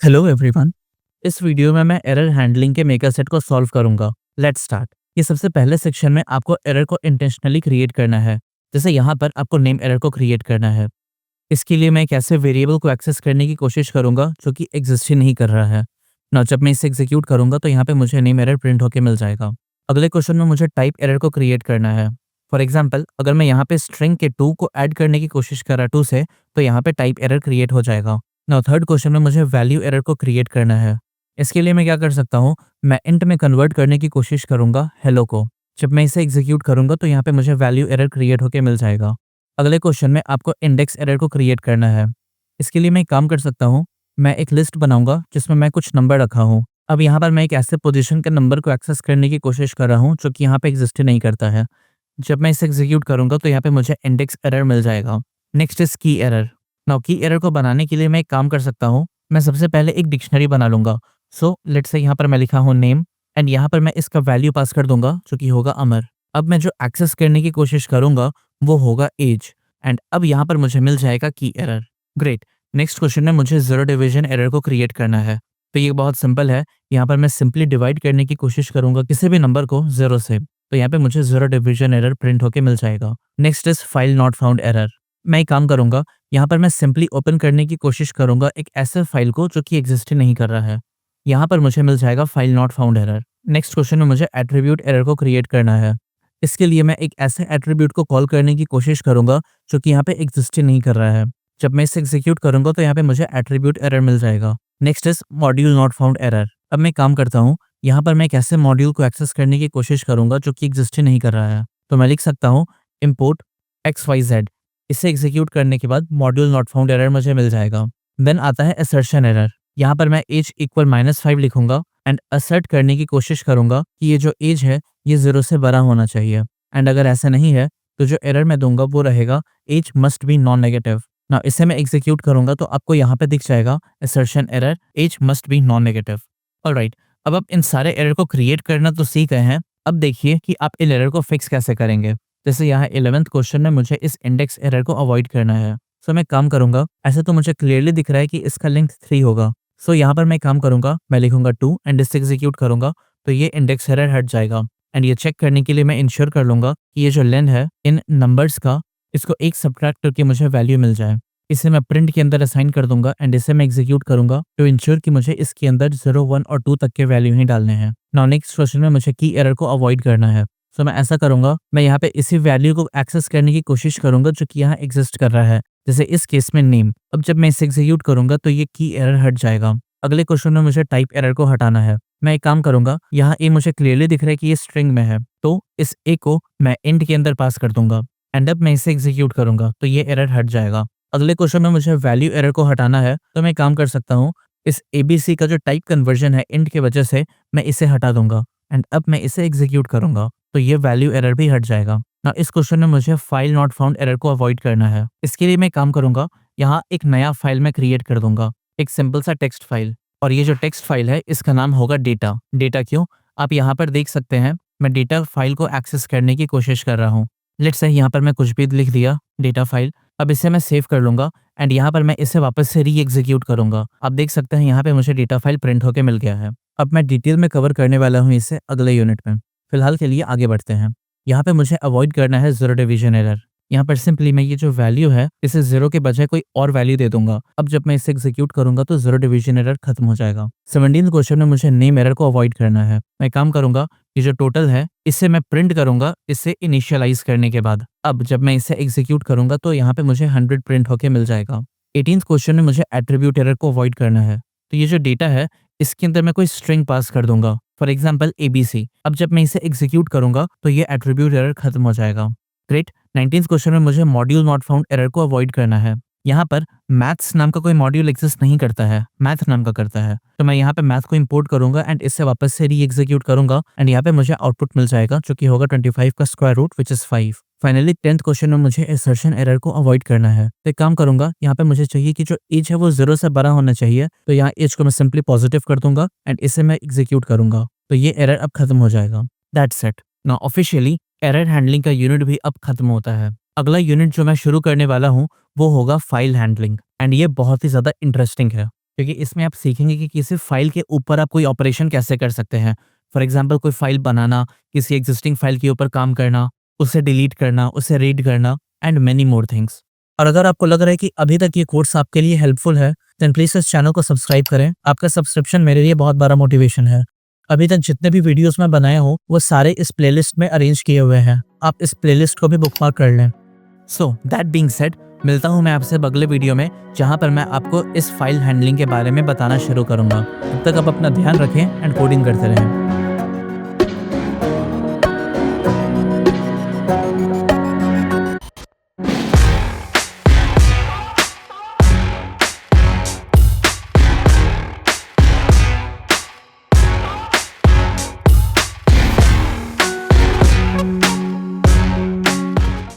Hello everyone. इस video में मैं एरर हैंडलिंग के मेगा सेट को सॉल्व करूंगा। Let's start. ये सबसे पहले सेक्शन में आपको एरर को इंटेंशनली क्रिएट करना है। जैसे यहाँ पर आपको नेम एरर को क्रिएट करना है। इसके लिए मैं एक ऐसे वेरिएबल को एक्सेस करने की कोशिश करूंगा जो कि एग्जिस्ट ही नहीं कर रहा है ना। जब मैं इसे एग्जीक्यूट करूंगा तो यहाँ पे मुझे नेम एरर प्रिंट होकर मिल जाएगा। अगले क्वेश्चन में मुझे टाइप एरर को क्रिएट करना है। फॉर एग्जाम्पल, अगर मैं यहाँ पे स्ट्रिंग के टू को ऐड करने की कोशिश कर रहा टू से, तो यहाँ पे टाइप एरर क्रिएट हो जाएगा। नाउ थर्ड क्वेश्चन में मुझे वैल्यू एरर को क्रिएट करना है। इसके लिए मैं क्या कर सकता हूँ, मैं इंट में कन्वर्ट करने की कोशिश करूंगा हेलो को। जब मैं इसे एग्जीक्यूट करूंगा तो यहाँ पे मुझे वैल्यू एरर क्रिएट होकर मिल जाएगा। अगले क्वेश्चन में आपको इंडेक्स एरर को क्रिएट करना है। इसके लिए मैं एक काम कर सकता हूँ, मैं एक लिस्ट बनाऊंगा जिसमें मैं कुछ नंबर रखा हूँ। अब यहाँ पर मैं एक ऐसे पोजीशन के नंबर को एक्सेस करने की कोशिश कर रहा हूँ जो कि यहाँ पे एग्जिस्ट ही नहीं करता है। जब मैं इसे एग्जीक्यूट करूंगा तो यहाँ पे मुझे इंडेक्स एरर मिल जाएगा। नेक्स्ट इज की एरर। नाउ की एरर को बनाने के लिए मैं एक काम कर सकता हूँ, मैं सबसे पहले एक डिक्शनरी बना लूंगा। सो लेट्स से यहाँ पर मैं लिखा हूँ नेम एंड यहाँ पर मैं इसका वैल्यू पास कर दूंगा जो कि होगा अमर। अब मैं जो एक्सेस करने की कोशिश करूंगा वो होगा एज एंड अब यहाँ पर मुझे मिल जाएगा की एरर। ग्रेट। नेक्स्ट क्वेश्चन में मुझे जीरो डिवीजन एरर को क्रिएट करना है। तो ये बहुत सिंपल है। यहाँ पर मैं सिंपली डिवाइड करने की कोशिश करूंगा किसी भी नंबर को जीरो से, तो यहाँ पे मुझे जीरो डिवीजन एरर प्रिंट होके मिल जाएगा। Next is file not found error. मैं एक काम करूंगा, यहाँ पर मैं सिंपली ओपन करने की कोशिश करूंगा एक ऐसे फाइल को जो कि एग्जिस्ट ही नहीं कर रहा है। यहाँ पर मुझे मिल जाएगा file not found error. Next question में मुझे एट्रीब्यूट एरर को क्रिएट करना है। इसके लिए मैं एक ऐसे एट्रीब्यूट को कॉल करने की कोशिश करूंगा जो कि यहाँ पे एग्जिस्ट ही नहीं कर रहा है। जब मैं इसे एग्जीक्यूट करूंगा तो यहाँ पे मुझे एट्रीब्यूट एरर मिल जाएगा। Next is module not found error. अब मैं काम करता हूँ, यहाँ पर मैं एक ऐसे मॉड्यूल को एक्सेस करने की कोशिश करूंगा जो कि एग्जिस्ट ही नहीं कर रहा है। तो मैं लिख सकता हूँ इम्पोर्ट XYZ। इसे एग्जीक्यूट करने के बाद मॉड्यूल नॉट फाउंड एरर मुझे मिल जाएगा। देन आता है असर्शन एरर। यहाँ पर मैं एज इक्वल -5 लिखूंगा एंड असर्ट करने की कोशिश करूंगा कि ये जो एज है ये 0 से बड़ा होना चाहिए। एंड अगर ऐसा नहीं है तो जो एरर मैं दूंगा वो रहेगा age must be non negative. ना इसे मैं एग्जीक्यूट करूंगा तो आपको यहाँ पे दिख जाएगा assertion error age must be non negative. Alright, अब आप इन सारे एरर को क्रिएट करना तो सीख गए हैं। अब देखिए कि आप इन एरर को फिक्स कैसे करेंगे। जैसे यहाँ 11th क्वेश्चन में मुझे इस इंडेक्स एरर को अवॉइड करना है। सो मैं काम करूंगा, ऐसे तो मुझे क्लियरली दिख रहा है कि इसका लेंथ 3 होगा। सो यहाँ पर मैं काम करूंगा, मैं लिखूंगा 2 एंड इसे एग्जीक्यूट करूंगा तो ये इंडेक्स एरर हट जाएगा। एंड ये चेक करने के लिए मैं इंश्योर कर लूंगा कि ये जो लेंथ है इन नंबर्स का, इसको एक सब्ट्रैक्ट करके मुझे वैल्यू मिल जाए। इसे मैं प्रिंट के अंदर असाइन कर दूंगा एंड इसे मैं एग्जीक्यूट करूंगा टू इंश्योर कि मुझे इसके अंदर 0, 1 और 2 तक के वैल्यू ही डालने हैं। नाउ नेक्स्ट क्वेश्चन में मुझे की एरर को अवॉइड करना है। सो मैं ऐसा करूंगा, मैं यहाँ पे इसी वैल्यू को एक्सेस करने की कोशिश करूंगा जो कि यहाँ एग्जिस्ट कर रहा है, जैसे इस केस में नेम। अब जब मैं इसे एग्जीक्यूट करूंगा तो ये की एरर हट जाएगा। अगले क्वेश्चन में मुझे टाइप एरर को हटाना है। मैं एक काम करूंगा, यहाँ ए मुझे क्लियरली दिख रहा है कि ये स्ट्रिंग में है, तो इस ए को मैं इंट के अंदर पास कर दूंगा एंड अब मैं इसे एग्जीक्यूट करूंगा तो ये एरर हट जाएगा। अगले क्वेश्चन में मुझे वैल्यू एरर को हटाना है, तो मैं काम कर सकता हूँ, इस ABC का जो टाइप कन्वर्जन है इंट की वजह से मैं इसे हटा दूंगा एंड अब मैं इसे एग्जीक्यूट करूंगा तो ये वैल्यू एरर भी हट जाएगा। ना इस क्वेश्चन में मुझे फाइल नॉट फाउंड एरर को अवॉइड करना है। इसके लिए मैं काम करूंगा, यहाँ एक नया फाइल मैं क्रिएट कर दूंगा, एक सिंपल सा टेक्स्ट फाइल। और ये जो टेक्स्ट फाइल है इसका नाम होगा डेटा। डेटा क्यों, आप यहाँ पर देख सकते हैं मैं डेटा फाइल को एक्सेस करने की कोशिश कर रहा हूँ। लेट्स से यहाँ पर मैं कुछ भी लिख दिया डेटा फाइल। अब इसे मैं सेव कर लूंगा एंड यहाँ पर मैं इसे वापस से री एग्जीक्यूट करूंगा। आप देख सकते हैं यहाँ पे मुझे डेटा फाइल प्रिंट होके मिल गया है। अब मैं डिटेल में कवर करने वाला हूँ इसे अगले यूनिट में। फिलहाल के लिए आगे बढ़ते हैं। यहाँ पे मुझे अवॉइड करना है जीरो डिवीजन एरर। यहाँ पर सिंपली मैं ये जो वैल्यू है इसे 0 के बजाय कोई और वैल्यू दे दूंगा। अब जब मैं इसे एग्जीक्यूट करूंगा तो जीरो डिवीजन एरर खत्म हो जाएगा। 17th क्वेश्चन में मुझे नेम एरर को अवॉइड करना है। मैं काम करूंगा, ये जो टोटल है इसे मैं प्रिंट करूंगा इसे इनिशियलाइज करने के बाद। अब जब मैं इसे एग्जीक्यूट करूंगा तो यहाँ पे मुझे 100 प्रिंट होके मिल जाएगा। 18th क्वेश्चन में मुझे एट्रीब्यूट एरर को अवॉइड करना है। तो ये जो डेटा है इसके अंदर मैं कोई स्ट्रिंग पास कर दूंगा, फॉर एग्जाम्पल ABC। अब जब मैं इसे एग्जीक्यूट करूंगा तो ये एट्रीब्यूट एरर खत्म हो जाएगा। ग्रेट। 19th क्वेश्चन में मुझे मॉड्यूल नॉट फाउंड एरर को अवॉइड करना है। यहाँ पर मैथ्स नाम का कोई मॉड्यूल एग्जिस्ट नहीं करता है, मैथ नाम का करता है। तो मैं यहाँ पे मैथ को इंपोर्ट करूंगा एंड इससे वापस से री एग्जीक्यूट करूंगा एंड यहाँ पे मुझे आउटपुट मिल जाएगा जो कि होगा 25 का square root which is 5। Finally 10th question में मुझे असर्शन एरर को अवॉइड करना है। तो एक काम करूंगा, यहाँ पे मुझे चाहिए कि जो एज है वो 0 से बड़ा होना चाहिए, तो यहाँ एज को मैं सिंपली पॉजिटिव कर दूंगा एंड इसे मैं एग्जीक्यूट करूंगा तो ये एरर अब खत्म हो जाएगा। That's it. Now officially error handling का यूनिट भी अब खत्म होता है। अगला यूनिट जो मैं शुरू करने वाला हूँ वो होगा फाइल हैंडलिंग एंड ये बहुत ही ज़्यादा इंटरेस्टिंग है क्योंकि इसमें आप सीखेंगे कि किसी फाइल के ऊपर आप कोई ऑपरेशन कैसे कर सकते हैं। फॉर एग्जांपल कोई फाइल बनाना, किसी एग्जिस्टिंग फाइल के ऊपर काम करना, उसे डिलीट करना, उसे रीड करना एंड मेनी मोर थिंग्स। और अगर आपको लग रहा है कि अभी तक ये कोर्स आपके लिए हेल्पफुल है, देन प्लीज़ इस चैनल को सब्सक्राइब करें। आपका सब्सक्रिप्शन मेरे लिए बहुत बड़ा मोटिवेशन है। अभी तक जितने भी वीडियोस मैं बनाया हूँ वो सारे इस प्लेलिस्ट में अरेंज किए हुए हैं। आप इस प्लेलिस्ट को भी बुकमार्क कर लें। सो दैट बीइंग सेड, मिलता हूँ मैं आपसे अगले वीडियो में, जहाँ पर मैं आपको इस फाइल हैंडलिंग के बारे में बताना शुरू करूँगा। तब तक आप अपना ध्यान रखें एंड कोडिंग करते रहें।